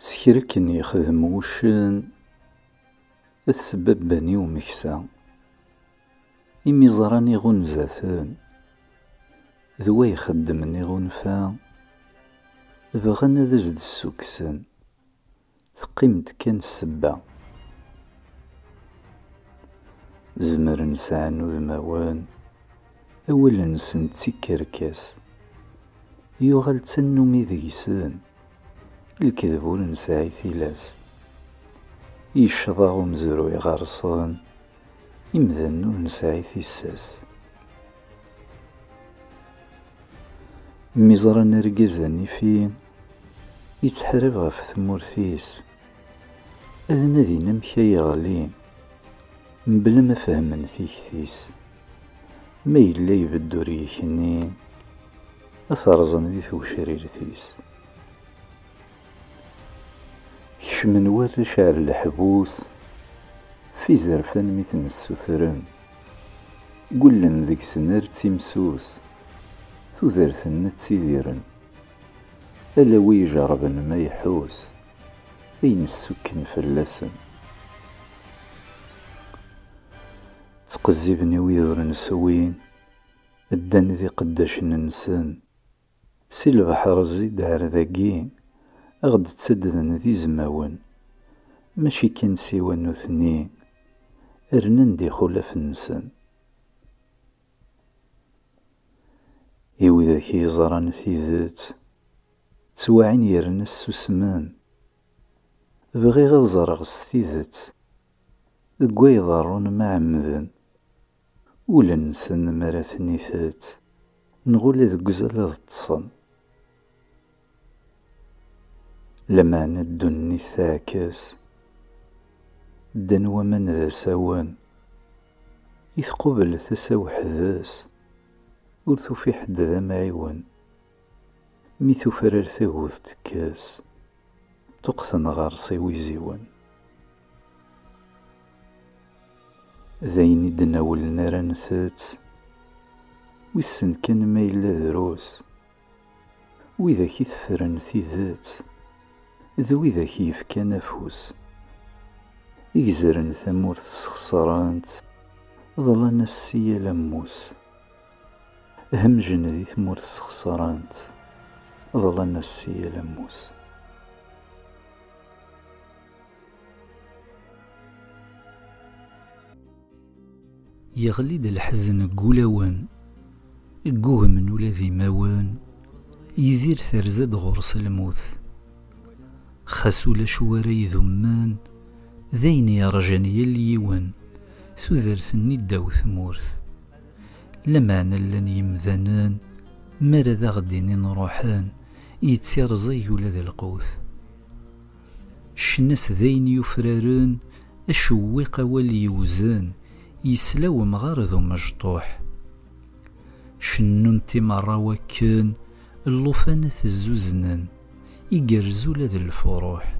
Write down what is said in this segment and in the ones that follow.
سكرك إني يخدم وشن السبب باني ومكسا إمي زراني غنزاثن ذوا يخدمني غنفا بغن ذا زد السوكسن ثقيمت كان السبة زمر نسعى نوذماوان أولا نسن تسكركاس يغال تنمي ذيسن الكذب ونسعي ثلاث يشضع ومزرو يغرصان إمذن ونسعي ثساس مزرا نرقزاني فين يتحرب غف ثمورثيس أذن ذي نمكا يغلين مبلا ما فهمن ثيكثيس ما يلا يبدو ريكنين أثرزن ذي ثوشريرثيس كشمن ورش على الحبوس في زرفان مثل السثرن قلن ذيك سنر تيمسوس تذرثن تسيديرن ألا ويجربن ما يحوس أين السكن فلسن تقزبني ويذر نسوين الدن ذي قداش ننسان سي البحر الزيد عرذاقين أغد تسددن ذي زماون ماشي كان سيوا نوثنين أرنن دي خلاف النسان إوذا كي يزران في ذات تواعين يرن السوسمان بغي غير زرغ ستيذات ذكوا يضارون مع عمذن ولا نسان مراثني ثات نغول ذك زال تصن لما ندني الثاكس دن ومن ذا سوان يثقبل ثسا وحذاس ورثو في حد ذا معيون ميثو فرار ثاغوث تكاس تقثن غارصي ويزيون ذاين دناول نارا نثات ويسن كان ما يلا دروس وإذا كي ثفرن ثيذات ذو إذا كيف كان نفوس يجزرن ثمورث سخسرانت ظلنا السيا لموس همجن ذي ثمورث سخسرانت ظلنا السيا لموس يغليد الحزن قولوان قوه من ولذي موان يذير ثرزد غرس الموث خسول شواري ذمان ذين يرجني اليوان ثذرثني الدو ثمورث لمعنى لن يمذنان مرذ غدين نروحان يتسير زي ولذي القوث شنس ذين يفرارون الشويق واليوزان يسلاو مغارذ مجطوح شنون تمر وكان اللوفانة الزوزنان يقرزو لذي الفروح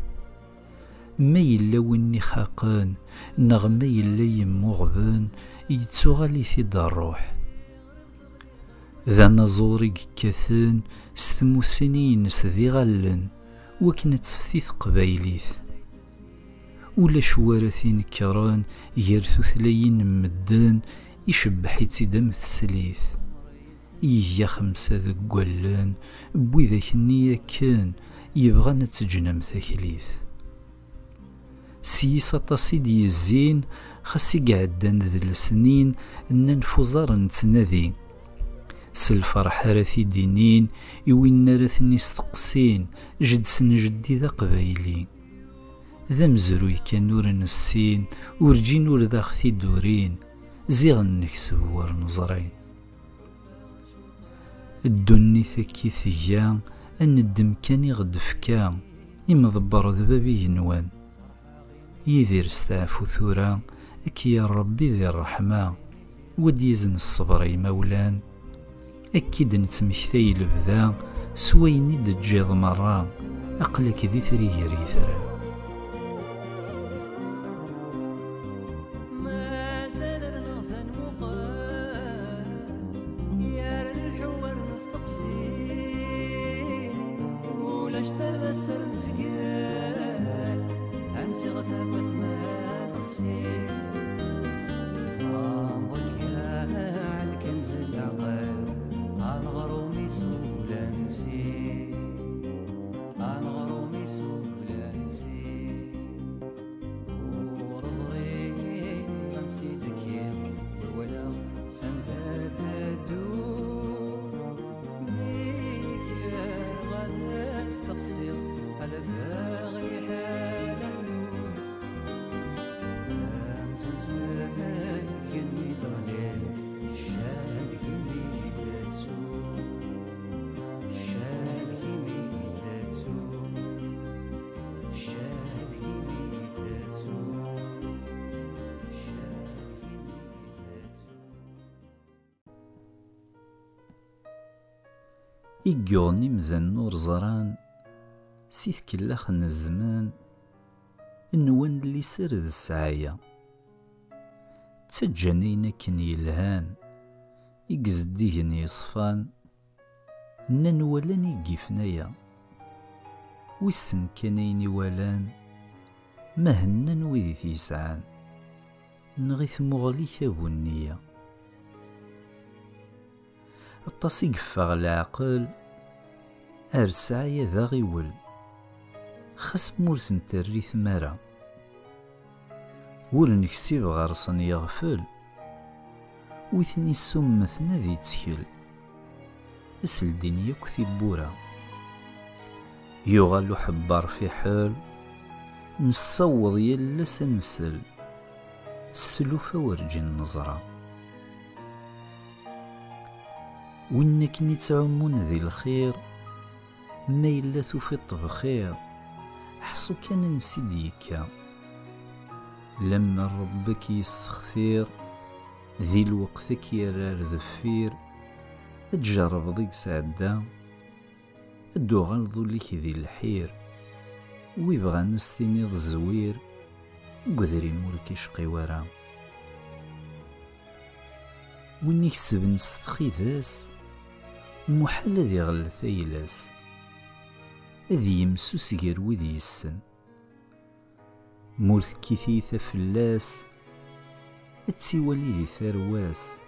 ما يلا ويني خاقان نغما يلا يمغبان يتسوغالي ثيد الروح ذا نزوري كثان ستموسينين سذي غلن وكنا تفثيث قبايليث ولا شوارثين كران يرثو ثلاين مدان يشبح يتدم تسليث إيا خمسة ذك قلان بوي ذاك النية كان يبغى نتجنم ثكليث سيسا تصيدي الزين خسي قعدان ذي السنين ننفوزار نتنذي سالفرح راثي دينين يوين راثني استقسين جدسن جدي ذا قبايلي ذا مزروي كان نور السين ورجي نور ذا خثي دورين زيغن نكسب ور نظرين الدني ثكي ثيان أن الدم كان يغدف كان إما ضبر ذبابي ينوان يذير استعفو ثورا أكي يا ربي ذي الرحمة وديزن الصبر مولان أكيد نتمكثي لبذا سويني دجيض مرة أقلك ذي ثري ريثرا اشتغل السر مسكين إيقوني مذن نور زران سيث كلاخ الزمان نوان اللي سرد السعاية تسجنين كن يلهان إقزديهن يصفان نن ولان يقفنايا ويسن كانين والان مهنن ويدي تيسعان نغيث مغليك بنية الطاسي قفاغ العقل أرسعي ذا غيول خاص مورث نتري ثمارة ورنكسيب غرصن يغفل ويثني السمثنا ذي تسكل أسل دنيا كثي بورا يغالو حبار في حال نصوض يلا سنسل ستلوفا ورجي النظرة وإنك نتعمون ذي الخير ما إلا تفط بخير حصو كان نسيديكا لما ربك يستخثير ذي الوقت يرار ذفير تجرب ضيق سعدا ادو غلظو ليك ذي الحير ويبغى نستيني الزوير قذري مورك يشقي ورا وين يكسب نستخي ذاس محال ذي غل ثيلاس ذي يمسو سجر وذي يسن مورث كثيثة فلاس اتسيولي ذي ثرواس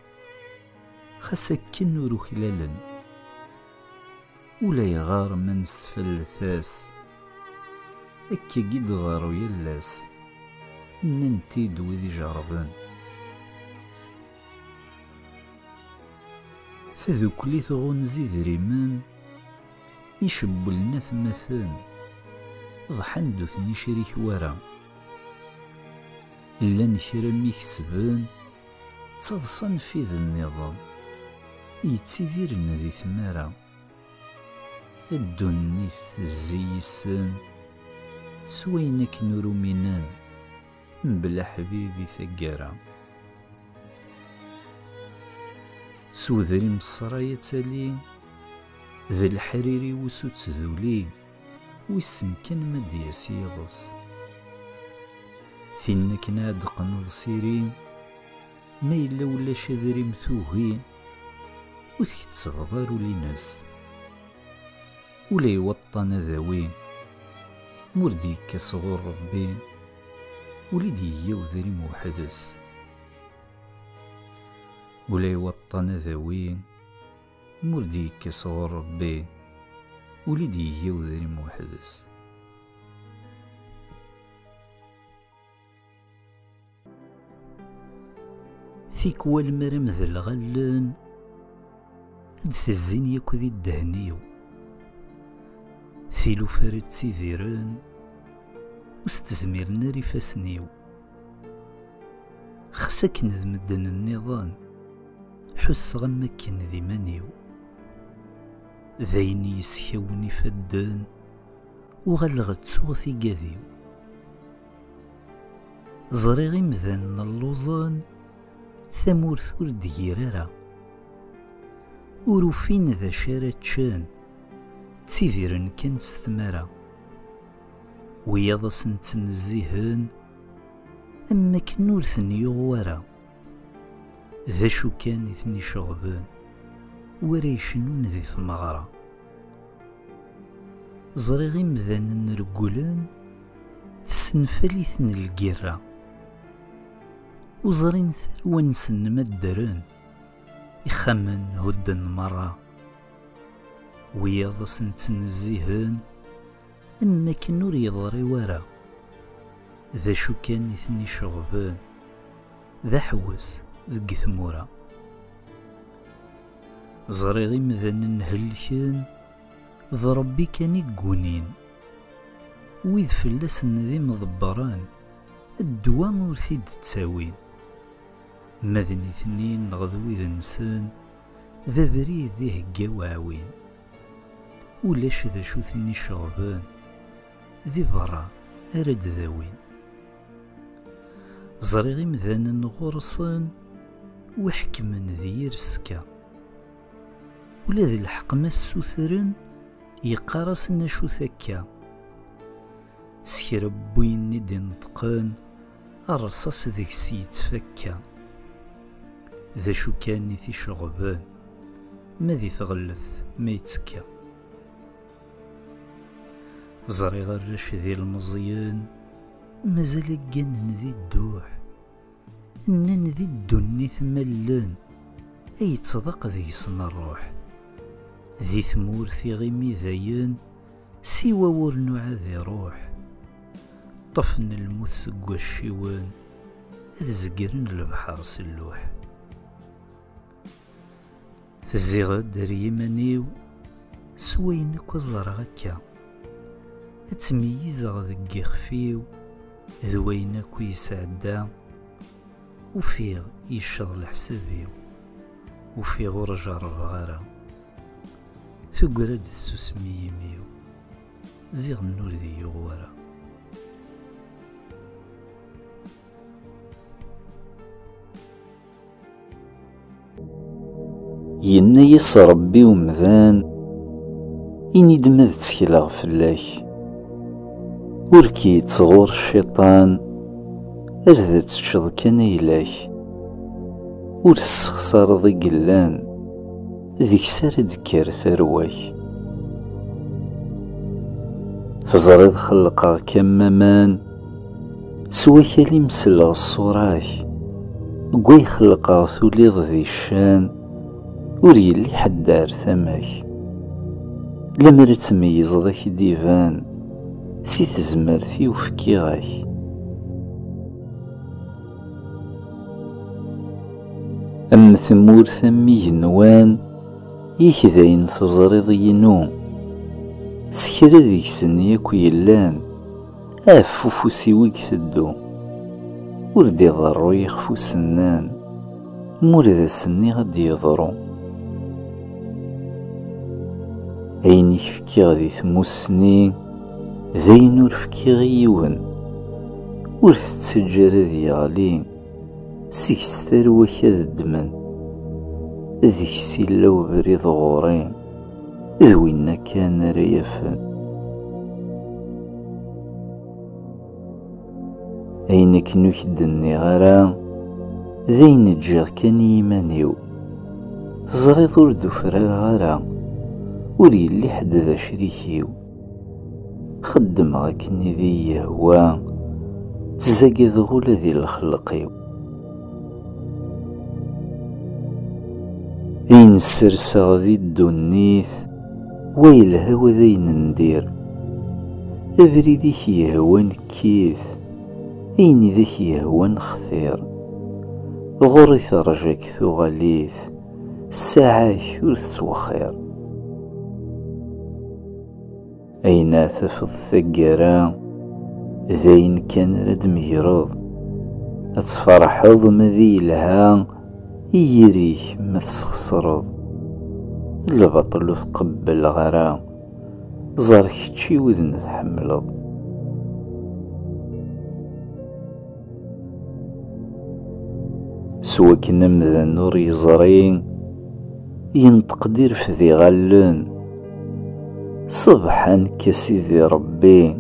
خسكن ورو خلالا ولا يغار من سفل ثاس اكا قد ضارو يلاس ننتي دوذي جربان تذوكلي ثغنزي ذريمان يشبلنا ثمثان ضحن دوثني شريك ورا لان كرم يكسبان تضصن في ذا النظام يتسيذيرنا ذي ثمارة الدنيث الزيسان سوينك نورو مينان بلا حبيبي ثقارة سوذري مصرايا تالي ذا الحريري وسو تذولي ويسن كان مدياس يغص فينك نادق نضصيرين ما إلا ولا شذري مثوهين وذيك تصغضارو لناس ولا يوطن ذاوين مرديك كصغور ربي وليدي يوذري موحدس ولا يوطن ذاوين مرديك كصغور ربي وليدي يوذري موحدس فيك والمرم ذا الغلان ادثزين يكو ذي الدهنيو ثيلو فرد سيذيران وستزمير ناري فاسنيو خسك نذمدن النظام حس غمكن ذي منيو ذاين يسكوني فدان وغلغت صوثي قذيو زريغي مذن اللوزان ثمور ثور ديرارا وروفين ذا شارة شان تسيذيرن كان ستمارا وياضس نتنزيهن أما كنور ثني يغوارا ذا شو كان إثني شغبان وريشنون ذي ثمغرا زريغي مذان نرقلان تسنفليثن القرة وزرين ثروان سن مدران يخمن هدن مرة وياضس نتنزيهن أما كنور يضري ورا ذا شو كان إثني شغبان ذا حوس ذي ثمورا زريغي مذان نهلكان ذا ربي كان يقونين ويذ فلاسن ذي مضبران الدوام ورثيد تساوين مذني ثنين نغذو إذا نسان ذا بريد ذي هقا وعوين ولاش ذا شو ثني شغبان ذي برا أرد ذاوين زريغي مذان غرصان وحكمن ذي يرسكا ولا ذي الحق ما السوثرن يقارسن اشو ثكا سكرب ويني دينطقان الرصاص ذيك سيتفكا ذا شو كاني في شغبان ما ذي تغلث ما يتسكا زري غرش ذي المزيان مازال كان ذي الدوح إنن ذي الدني ثملان أي تصدق ذي سن الروح ذي ثمورثي غيمي ذاين سوى ورنوع ذي روح طفن الموت سقوى الشيوان ذ زقرن البحر سلوح تزيغ داري يمانيو سوينك وزرغكا تميز ذك خفيو ذوينك ويسعدا وفيغ يشض الحسابيو وفيغ ورجع الغارة ثقرد السسمي يميو زيغ النور ذي يغوارا ينيس ربي ومذان إني دمذ تسكيلا فلاك وركي تصغور الشيطان أرذت تشض كان إلاك ورسخسار ذي قلان ذيك سارد كار ثرواك تزرد خلقا كمامان سواك لي مسلغ الصوراك قوي خلقا ثوليض ذي الشان وري اللي حدار ثماك لمر تميز ذاك ديفان سي تزمرتي وفكيغاك أم ثمور ثمي جنوان يكذاين تزريض ينو سكرا ديك سنياك يلان أفوفو سيويك ثدو وردي ضرو يخفو سنان مور ذا سني غد يضرو أين يفكي غدي ثموسني ذاين ورفكي غيون ور تتسجر ذي غالي سيكس ثروة كذا الدمن ذيك سيلا وبريض غورين ذوينا كان ريفان أين كنو كدني غرا ذين تجيغ كان يمانيو تزريض وردو فرار غرا وري اللي حد ذا شريكيو خدم غاكني ذي يهوا تزاقذ غولا ذي الخلقيو أين سرسا ذي الدنيث ويلها وذين ندير أبريديك يهوان كيث أين ذاك يهوان خثير غوري ثرجاك ثغاليث ساعاك ور تتوخير أين تفض ثقرا ذاين كان رد مهرض أتفرحض مذيلها يريك ما تسخسرض البطل تقبل غرا زارك تشي وذن تحملض سوا كنا مذا نور يزرين ينتقدر في ذي غلن صبحا كسيدي ربي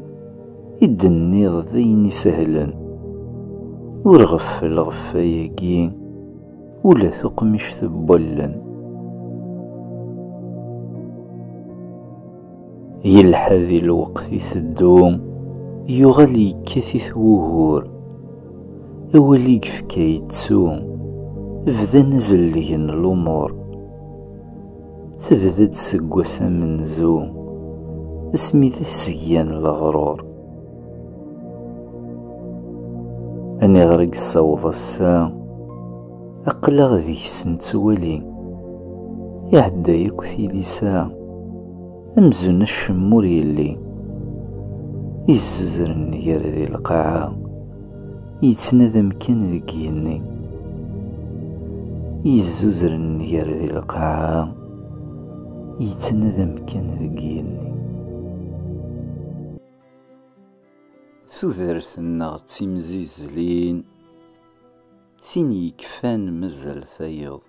يدني ذيني سهلا ورغف الغفايقي ولا ثقمش ثبولا يلحذي الوقت ثدوم يغلي كثيث وهور أولي كفكا يتسوم بدا نزل لين الأمور تبدا تسقوسا من زوم اسمي ذا سيان الغرور أني غرق الصوض السا أقلغ ذي سنتوالي يعدى يكثي لسا أمزن الشمور يلي يززر النيار ذي القاعة يتنادم كان ذيك يني يززر النيار ذي القاعة يتنادم كان ذيك يني ثذرثنا تيمزيزلين ثين يكفان مزال ثيض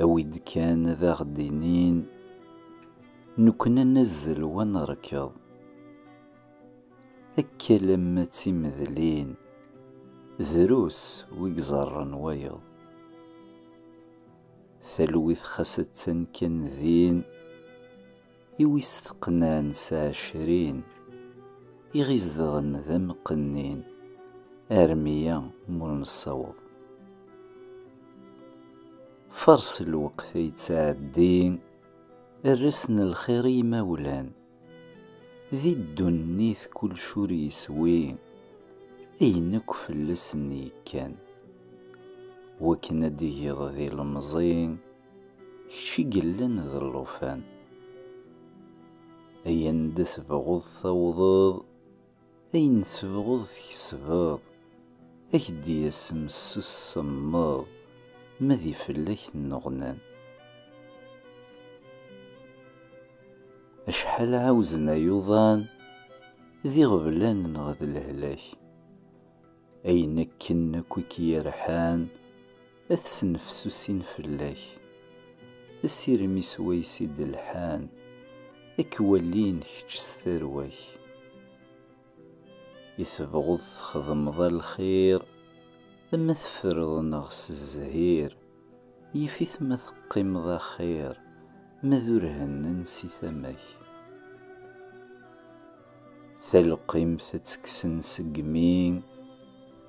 أويد كان ذا غدينين نكنا نزل ونركض أكا لما تمذلين ذروس ويقزرن ويض ثلوث خست كان ذين يويستقنان سا20 يغيزدغن ذا مقنين أرميا مول نصوض فرس الوقت يتعدين الرسن الخير يمولان ذي الدنيث كل شوري يسوي أينك فلسني كان وكنا ديض ذي المزين كشي قلن ذي اللوفان أين دثبغض ثوضض أين تبغض كسبض أكدي اسم السمض مذي فلاك النغنان أشحال عاوزنا يوضان ذي غبلان نغذ الهلاك أين كنا كوكي يرحان أثسنفسو سين فلاك السير مسوي سيد الحان أكوالين كتش سترواك يثبغض خضم ذا الخير أما تفرض نغس الزهير يفيث ما ثقيم ذا خير ما ذرهن نسي ثماك ثلقيم تتكسن سقمين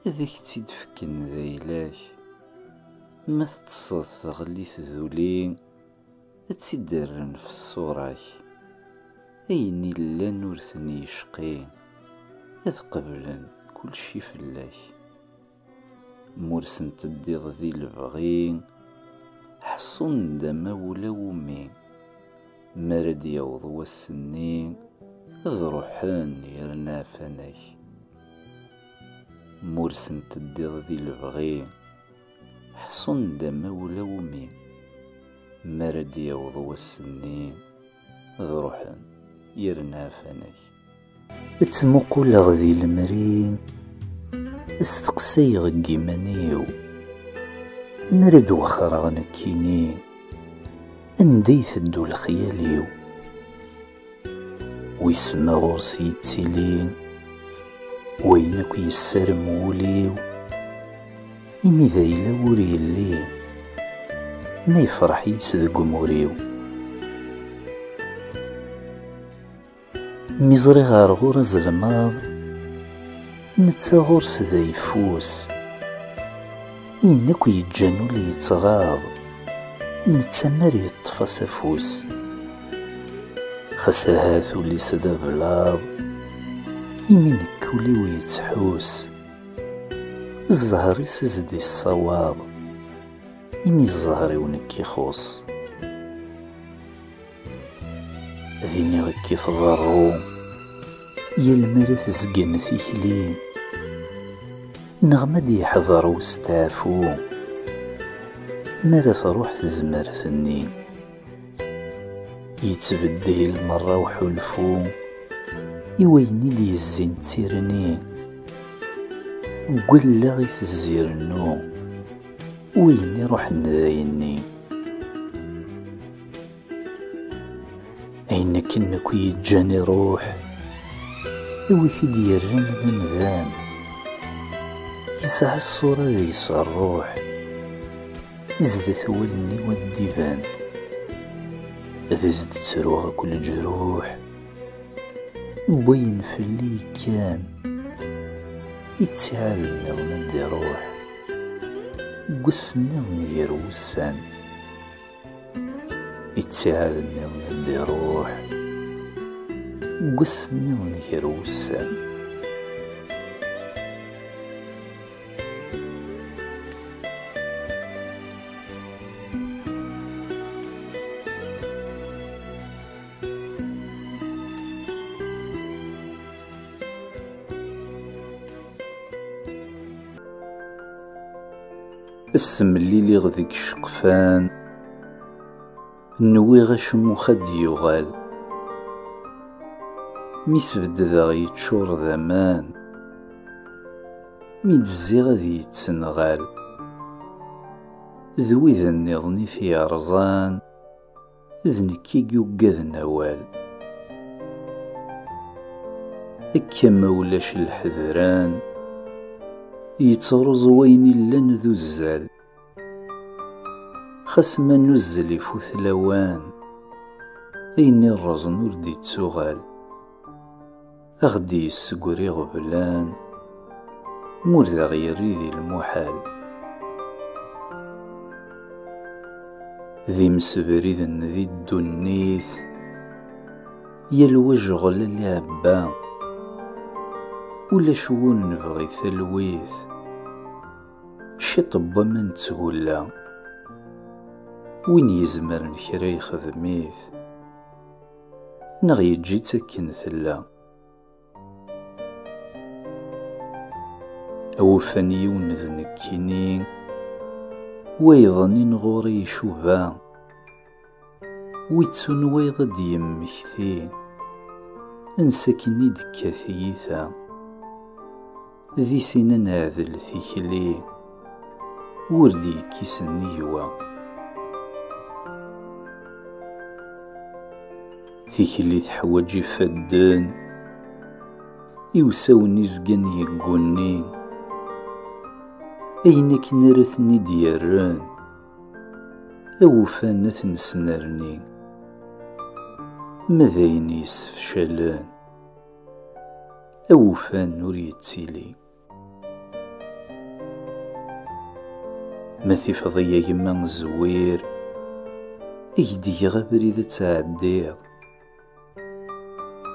ذاك تدفكن ذيلاك ما تتصد ثغلي ذولين تدرن في الصوراك أيني لا نورثني يشقين إذ قبلا كل شي فلاك مرسن تديض ذي البغين حصن دما ولا ومين مرد يوض والسنين إذ روحان يرنا فناك مرسن تديض ذي البغين حصن دما ولا ومين مرد يوض والسنين إذ روحان يرنا فناك اتمقل غذي المرين استقسي غقي منيو مرد وخرغ نكينين اندي ثدو الخياليو ويسمى غرسي يتسيلين وينك يسرم وليو إمي ذايلا وري اللي ما يفرح يسدق موريو ميزري غار غرز الماض نتا غرس ذا يفوس إنك يتجنو لي يتغاض نتا مار يطفى سفوس خساهات ولي سدا بلاض يمينك ولي ويتحوس الزهر يسزدي الصواض يمي الزهر ونك يخوص ذيني غكي تضرو يا المرث زقن ثيكلين نغمد يحضر وستعفو مرث روح تزمر ثنين يتبدل مرة وحلفو يويني دي الزين تيرنين وقل غيث الزيرنو ويني روح ندايني أينك إنك يتجاني روح يوثي ديرن ذمذان يسع الصورة يسع الروح يزدث ولني والديفان إذا زدت تروغ كل جروح بوين في اللي كان يتساعد النظم دي روح قس النظم يروسان يتساعد النظم دي روح قس النظم يروسان السم الليلي غذيك الشقفان نوي غاش مخد يغال ميسبد ذا غيتشور ذامان ميتزي غادي يتسنغال ذوي ذا النظني في أرزان ذنكي يوقذ نوال أكا مولاش الحذران يترز وين لن ذو الزال خاس ما نزل يفوت لوان أين الرزن ولدي تسوغال أغدي السقري غبلان مور ذا غيري ذي المحال ذي مسبريذن ذي الدنيث يلوج غل اللي عبا ولا شوون نبغي ثلويث شطب من تقولا وين يزمر نكرا يخدميث نغي تجي تسكن ثلا أوفاني ونذنكيني ويظنين غوري شوفا ويتسون ويض ديم مكثي انسكني دكاثيثا ذي سنان عذل ثيكلي وردي كيسني يوا ثيكلي تحوجي فدان يوساوني زقن يقوني أينك نرثني دياران أوفانت نسنرني مذاين يسفشلان أوفان نور يتسيلي ما تفضي يما زوير ايدي غبري ذا تعديض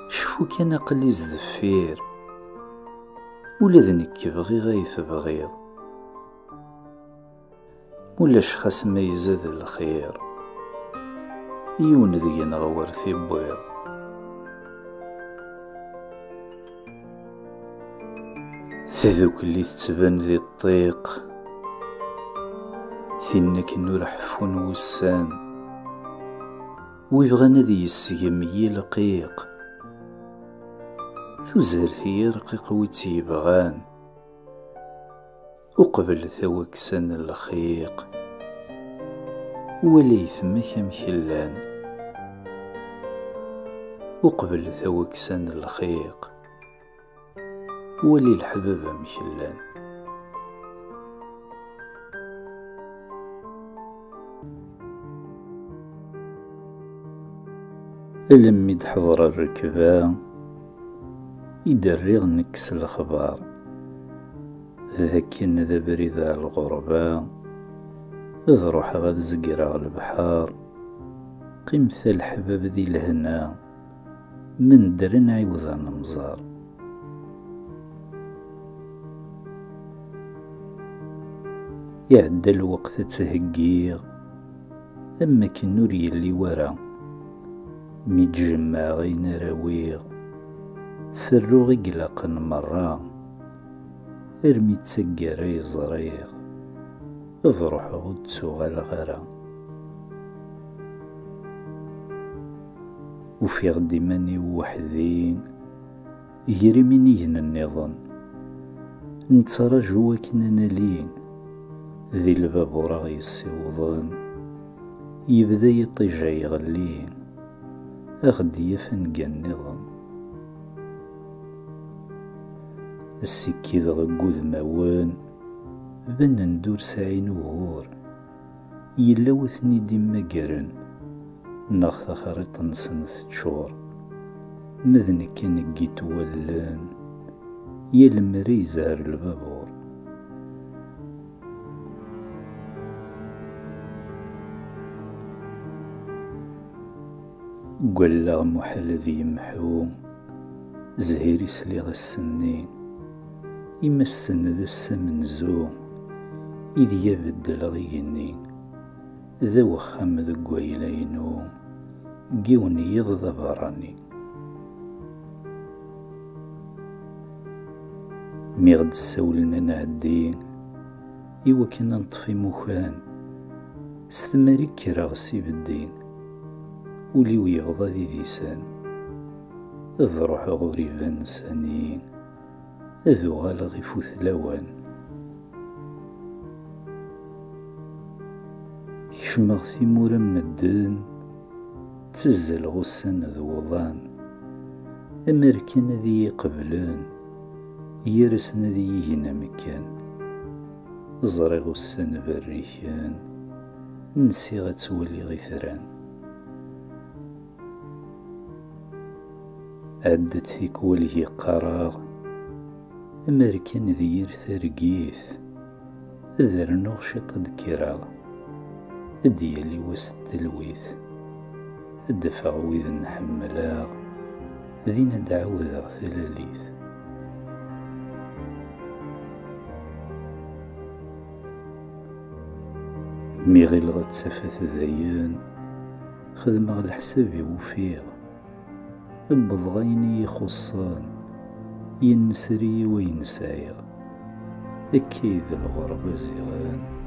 شفو كان قلي زدفير ولا ذنك بغي غايث بغيض ولاش خاس ما يزاد الخير يون ذي نغور في بويض ذوك اللي تتبان ذي الطيق ثنك نور حفون وسان ويبغى ذي يسقم يلقيق ثوزر ثي رقيق ويتيبغان وقبل ثوكسان الخيق وليث مكم خلان وقبل ثوكسان الخيق ولي الحباب مخلان ألم يدحضر الركبة يدرغ نكس الخبار ذاكن ذا بريد الغربة إذ روح غاد زقرا البحار قيمث الحباب ذي الهنا من درن عوضان مزار يعدى الوقت تهقيغ أما كنور يلي ورا ميتجمع غين راويغ فروغ قلقا مرة ارمي تسقر يزريغ اضرح غد سوغ الغرا وفي غدي ماني وحدين يجري من يهن النظام نتراجو وكنا نالين ذي الباب ورا يسيوضن يبدا يطيجا يغلين أغدي يفنقا النظام السكيد غقود موان بنا ندور ساعين وهور يلا وثني ديما قرن ناخذ خريطة نسنث تشور مذن كان قيت ولان يا المري زهر البابور قل محل ذي يمحو زهيري سليغ السنين إما السن ذا السمن زو إذ يبدل غيني ذا وخام ذا قويلينو قيوني يضذ براني ميغد السولنا نعدي إوا كنا نطفي مخان ستماري كراغسي بالدين ولي ويغضى ذي ديسان إذ روح غريبان سانين ذو غالغ يفوت لوان كشمغ ثيمورا مدن تزل غسان ذو وضان أمريكان ذي قبلان يرسن ذي يهنا مكان زري غسان بريكان نسي غتولي غيثران عدت ثيك وليه قراغ أمريكان ذي يرثرقيث ذرنوغ شطد كراغ ديالي وسط تلويث الدفع ويذ نحملاغ ذينا دعوذ ثلاليث مي غير غتسافت ذيان خدمة الحساب وفيغ البضغيني يخصان ينسري وينسايغ أكيد الغربة زيغان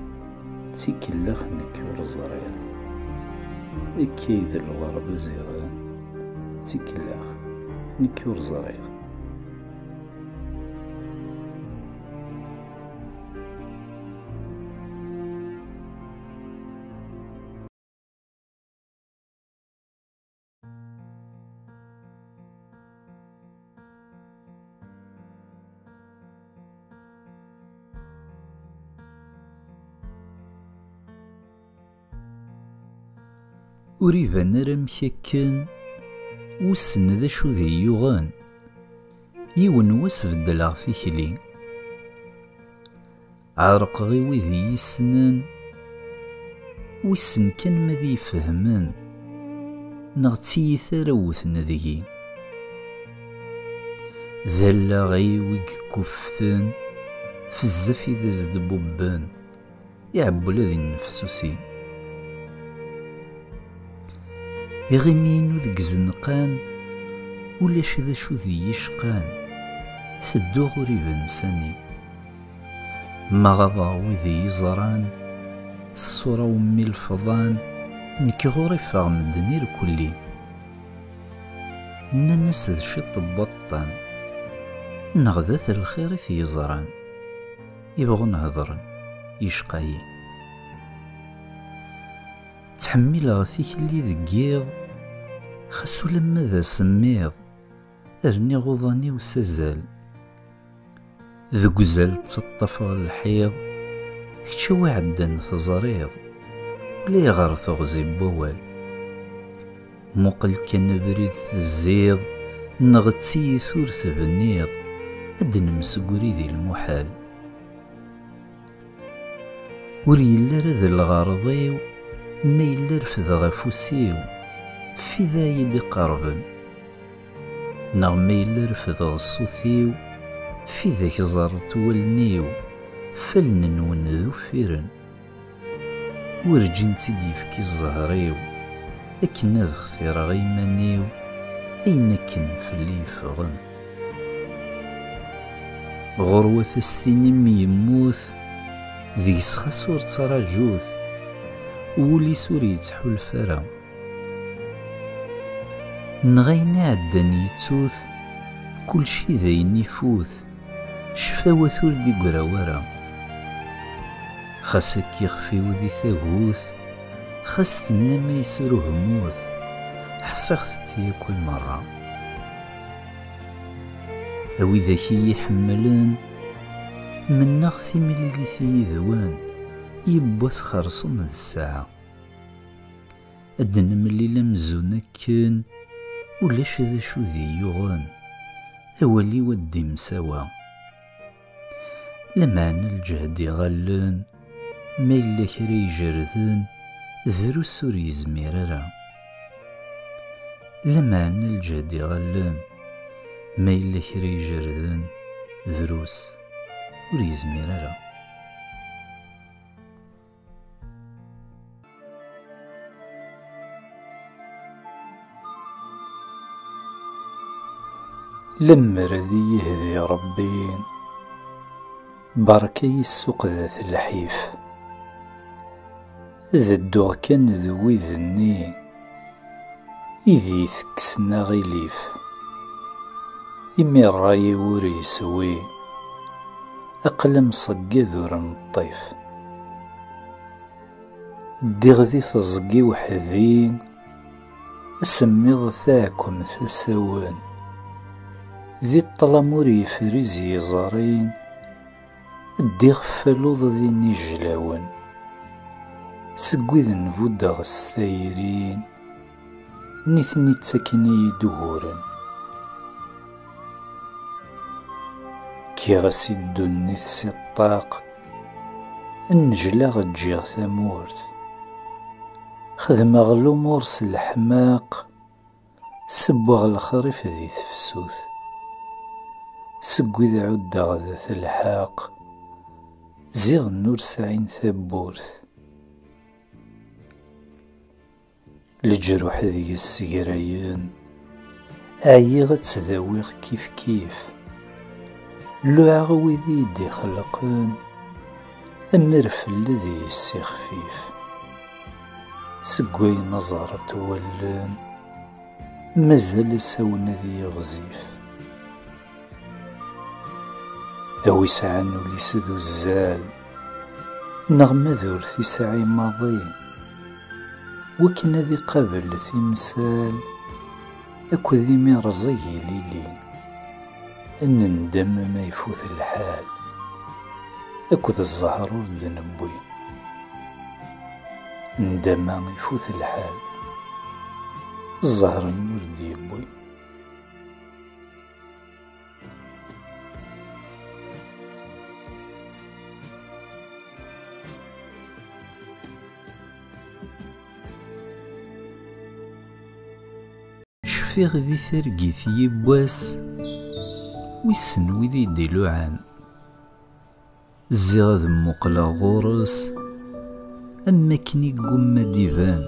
تيكلخ نك ورزريغ أكيد الغربة زيغان تيكلخ نك ورزريغ وريفان رمكاكن وسن ذا شو ذي يغان يون وسف دلع ثيكلي عرق غيوي ذي يسنن وسن كان ما ذي فهمان نغتي ثروث نذي ذلا غيوي كفتن في الزفي ذا زد بوبان يعبو لذي النفسوسي يغمينو ذك زنقان ولاش ذا شو ذي يشقان ثدو غريبا ساني ما غضا وذي يزران الصورة ومي الفضان نكي غريفا غمدنير كلي ننس ذا شط بطان نغذاث الخير في يزران يبغون هضرن يشقايين تحمل غثيك اللي ذقيض خسو لما ذا سميض ارني غضاني وسازال ذو زال تطف الحيض كتشوي عدن تزريض ولا يغار تغزي بوال موقل كان بريد الزيض نغتسي ثورث بنيض أدن مسقوري ذي المحال وريلا رذ الغارضيو ما يلا رفض غفوسيو في ذا يدي قربن نغ ما يلا رفض غصوثيو في ذاك زرت والنيو فلن ونذو فيرن ورجين تديفكي الزهريو أكن ذا خثير غيمانيو أين كن فلي فغن غروة السنين يموت ذي سخسور تراجوث ولي سوري يتحو الفرا نغيني عدن يتوث كل شي ذاين يفوث شفاوة ثور دي قراورا خاسك يخفي وذي ثاغوث خاس تنما يسرو هموث حسختي كل مرة أوي ذاكي يحملن من نغثي من اللي ثي ذوان يبوس خرصون ذا الساعة أدنا ملي لمزونا كان ولاش ذا شو ذي يغان أولي ودي مساوا لمعنى الجهد يغلن ما إلا كري يجردن ذروس ور يزميرارا لمعنى الجهد يغلن ما إلا كري يجردن ذروس ور يزميرارا لما ردي يهدي ربي بركي السوق ذات الحيف ذا الدوغ كان ذوي ذني إذي ثكسنا غيليف إمي الراي وري يسوي أقلم صقا ذور الطيف ddiɣ di teẓgi weḥdi, asemmiḍ taɛkemt asawen, di ṭṭlam ur yefriz yiẓri, ddiɣ ɣef waluḍ di nijlawen, seg wid nbuddeɣ s tayri, nitni ttaken-iyi-d uguren. Kkiɣ-as i ddunit si ṭṭaq, nnejlaɣ ǧǧiɣ tamurt, xedmeɣ lumuṛ s leḥmaq, ssewweɣ lexrif di tefsut, seg wid ɛuddeɣ dat lḥaq, ziɣen ur sɛin tabburt. Leǧruḥ deg-s segrayen, ɛyiɣ ad ttdawiɣ kifkif, luɛeɣ wid i d-ixelqen, am rfel ad yessixfif, seg wayen aẓaṛet wallen, mazal asawen ad yiɣzif. A wi sɛan ul-is d uzzal, neɣ ma d ur t-isɛi maḍi, wakken ad iqabel timsal, akked imi rẓag ilili, ad nendam ma yfut lḥal, akked zzheṛ ur d-newwi, ndama yfut lḥal, zzheṛ ur d-yewwi. Cfiɣ di targit yibbwas, wissen wid i d-iluɛan, zziɣ ad mmuqleɣ ɣur-s, am akken i yeggumma d-iban,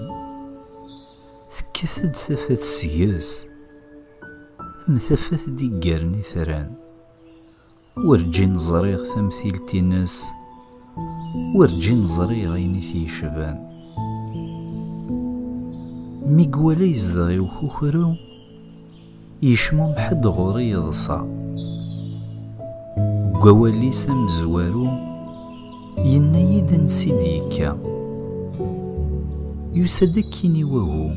tekkat-d tafat seg-s, am tafat d-iggaren itran, werǧin ẓriɣ tamtilt-ines, werǧin ẓriɣ ayen i t-yecban. Mi iwala yezdeɣ ukukru, yecmumeḥ-d ɣur-i yeḍsa, deg wawal-is amezwaru, yenna-yi-d ansi d-yekka, yusa-d akkin i wahu,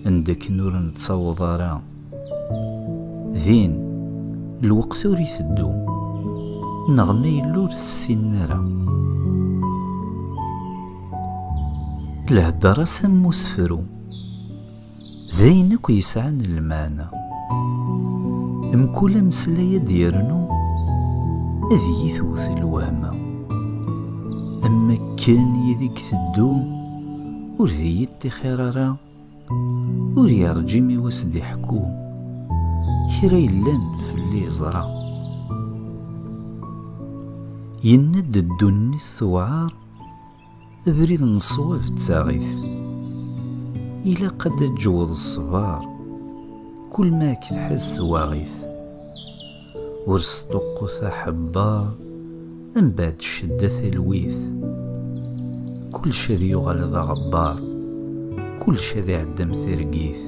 anda akken ur nettaweḍ ara, din lweqt ur iteddu, neɣ ma yella ur tessinen ara. Lehder-as am usefru, d ayen akk yesɛan lmeɛna, mkul ameslay ad yernu, ad iyi-twet lwahma, am akken yid-i teddu, ur d-iyi-ṭixir ara, ur yerǧi mi was d-iḥku, kra yellan fell-i yeẓra. Yenna-d ddunit tewɛer, abrid n ṣṣwab ttaɣ-it, ilaq ad d-ǧwed ṣṣber, kul ma k-tḥaz twaɣit, ur sṭuqqut aḥebbar, mbeɛd ccedda talwit, kulec ad yuɣal d aɣebbar, kulec ad iɛedda am targit.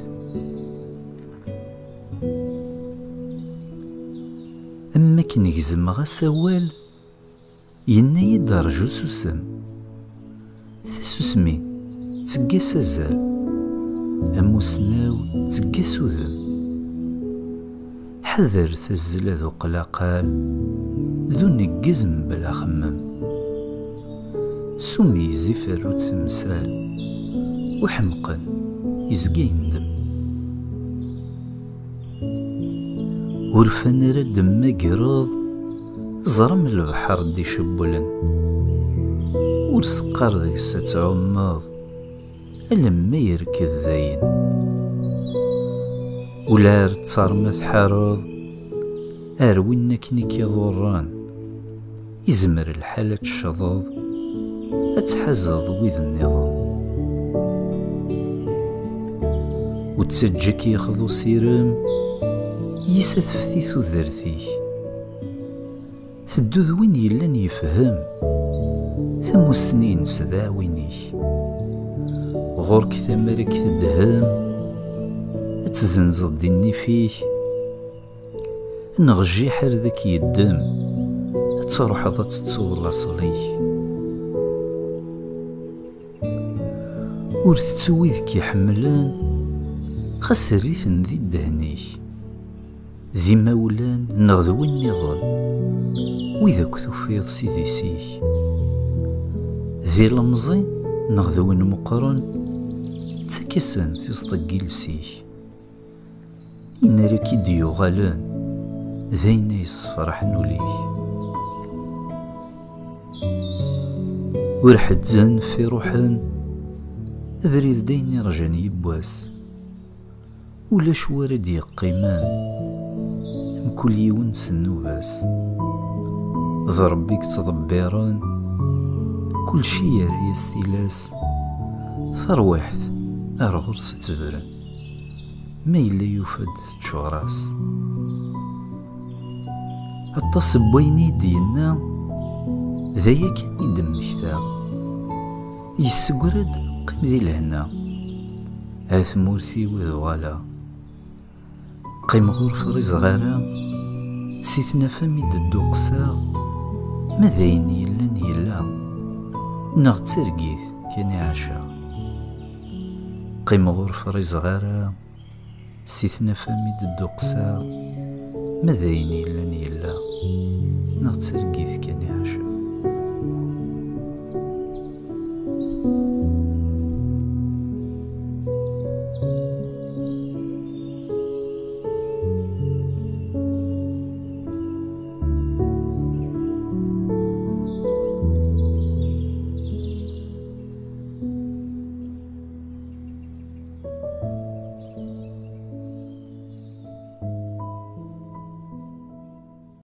Am akken gezmeɣ asawal, yenna-yi-d rǧu susem, tasusmi ttegga-s azal, amusnaw ttegga-s udem, ḥader tazzla d uqlaqal, d uneggez mebla xemmem, summiz iferru-d temsal, uḥemqen izga yendem. Urfan ara d-mmagreḍ, ẓrem lebḥer d-icewwlen, ur seqqar deg-s ad tɛummeḍ, alamma yerked dayen. Ular ttar ma tḥareḍ, ar win akken i k-iḍurran, izmer lḥal ad tcceḍeḍ, ad tḥazeḍ wid-nniḍen. U ttaǧǧa-k yaxḍu usirem, yis ad tefti tudert-ik, teddu d win yellan yefhem, tamussni-ines d aɛwin-ik. Ɣur-k tamara ad k-tedhem, ad tzenzeḍ di nnif-ik, neɣ jjiḥ ar dak yeddem, ad tṛuḥeḍ ad tettuḍ laṣel-ik. ور tettu wid k-iḥemmlen xas err-iten di ddehn-ik, d imawlan neɣ d win-nniḍen wid akk tufiḍ s idis-ik, d ilemẓi neɣ d win meqqren ttakk-asen tiẓeṭ n yiles-ik. Inna k-id yuɣalen d ayen ay yessefraḥen ul-ik. Ur ḥezzan ɣef iruḥen abrid d ayen irjan yiwwas, ulac war ad yeqqimen mkul yiwen s nnuba-s, d Rebbi yettḍebbiren kulci yerra-yas tilas, tarwiḥt ar ɣur-s tebren ma yella yufa-d teččuṛ-as. Aṭas n wayen i d-yenna d aya kan i d-mmekta, yessegra-d qqim di lehna, a tmurt-iw ad uɣaleɣ, qqim ɣur frizɣara si tnafa mi d-dduqseɣ, ma d ayen yellan yella neɣ d targit kan i ɛaceɣ. Qqim ɣur frizɣara si tnafa mi d-dduqseɣ, ma d ayen yellan yella neɣ d targit kan i ɛaceɣ.